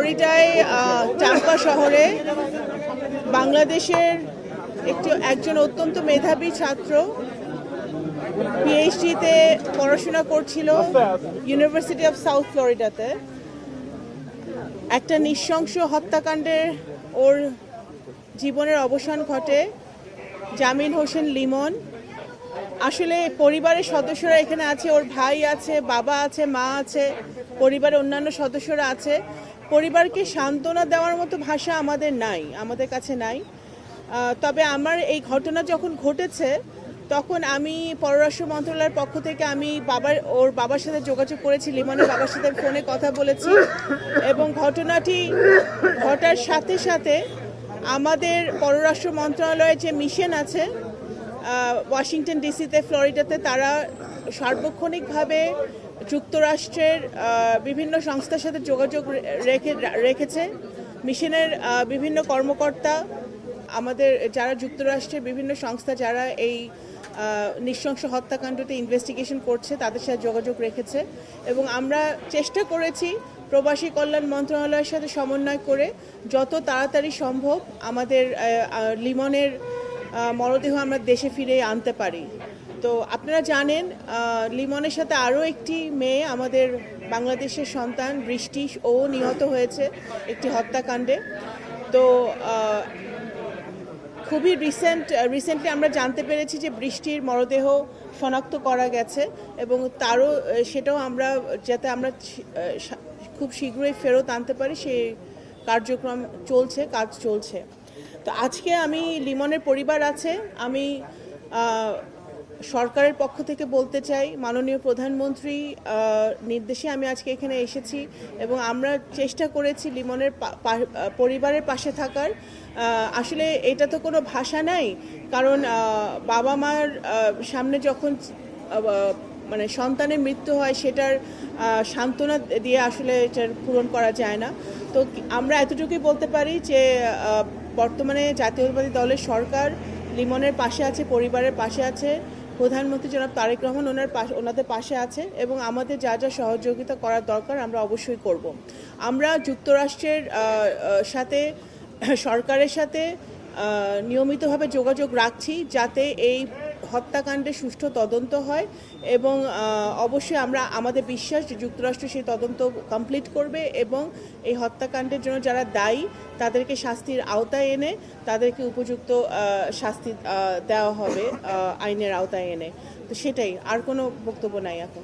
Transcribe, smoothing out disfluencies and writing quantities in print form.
ফ্লোরিডায় Tampa শহরে বাংলাদেশের একজন অত্যন্ত মেধাবী ছাত্র পিএইচডিতে পড়াশোনা করছিল ইউনিভার্সিটি অফ সাউথ ফ্লোরিডাতে। একটা নৃশংস হত্যাকাণ্ডে ওর জীবনের অবসান ঘটে। জামিল হোসেন লিমন। আসলে পরিবারের সদস্যরা এখানে আছে, ওর ভাই আছে, বাবা আছে, মা আছে, পরিবারের অন্যান্য সদস্যরা আছে। পরিবারকে সান্ত্বনা দেওয়ার মতো ভাষা আমাদের কাছে নাই। তবে আমার এই ঘটনা যখন ঘটেছে তখন আমি পররাষ্ট্র মন্ত্রণালয়ের পক্ষ থেকে ওর বাবার সাথে যোগাযোগ করেছি, লিমনের বাবার সাথে ফোনে কথা বলেছি এবং ঘটনাটি ঘটার সাথে সাথে আমাদের পররাষ্ট্র মন্ত্রণালয়ের যে মিশন আছে ওয়াশিংটন ডিসিতে, ফ্লোরিডাতে, তারা সার্বক্ষণিকভাবে যুক্তরাষ্ট্রের বিভিন্ন সংস্থার সাথে যোগাযোগ রেখেছে। মিশনের বিভিন্ন কর্মকর্তা, আমাদের যারা যুক্তরাষ্ট্রের বিভিন্ন সংস্থা যারা এই নৃশংস হত্যাকাণ্ডতে ইনভেস্টিগেশন করছে তাদের সাথে যোগাযোগ রেখেছে এবং আমরা চেষ্টা করেছি প্রবাসী কল্যাণ মন্ত্রণালয়ের সাথে সমন্বয় করে যত তাড়াতাড়ি সম্ভব আমাদের লিমনের মরদেহ আমরা দেশে ফিরে আনতে পারি। তো আপনারা জানেন লিমনের সাথে আরও একটি মেয়ে, আমাদের বাংলাদেশের সন্তান বৃষ্টি, ও নিহত হয়েছে একটি হত্যাকাণ্ডে। তো খুবই রিসেন্টলি আমরা জানতে পেরেছি যে বৃষ্টির মরদেহ শনাক্ত করা গেছে এবং সেটাও আমরা যাতে আমরা খুব শীঘ্রই ফেরত আনতে পারি সেই কাজ চলছে। তো আজকে আমি লিমনের পরিবার আছে, আমি সরকারের পক্ষ থেকে বলতে চাই মাননীয় প্রধানমন্ত্রী নির্দেশে আমি আজকে এখানে এসেছি এবং আমরা চেষ্টা করেছি লিমনের পরিবারের পাশে থাকার। আসলে এটা তো কোনো ভাষা নাই, কারণ বাবা মার সামনে যখন মানে সন্তানের মৃত্যু হয় সেটার সান্ত্বনা দিয়ে আসলে এটার পূরণ করা যায় না। তো আমরা এতটুকুই বলতে পারি যে বর্তমানে জাতীয়তাবাদী দলের সরকার লিমনের পাশে আছে, পরিবারের পাশে আছে, প্রধানমন্ত্রী জনাব তারেক রহমান ওনাদের পাশে আছে এবং আমাদের যা যা সহযোগিতা করার দরকার আমরা অবশ্যই করব। আমরা যুক্তরাষ্ট্রের সাথে, সরকারের সাথে নিয়মিতভাবে যোগাযোগ রাখছি যাতে এই হত্যাকাণ্ডের সুষ্ঠু তদন্ত হয় এবং অবশ্যই আমাদের বিশ্বাস যে যুক্তরাষ্ট্র সেই তদন্ত কমপ্লিট করবে এবং এই হত্যাকাণ্ডের জন্য যারা দায়ী তাদেরকে শাস্তির আওতায় এনে তাদেরকে উপযুক্ত শাস্তি দেওয়া হবে আইনের আওতায় এনে। তো সেটাই, আর কোনো বক্তব্য নাই এখন।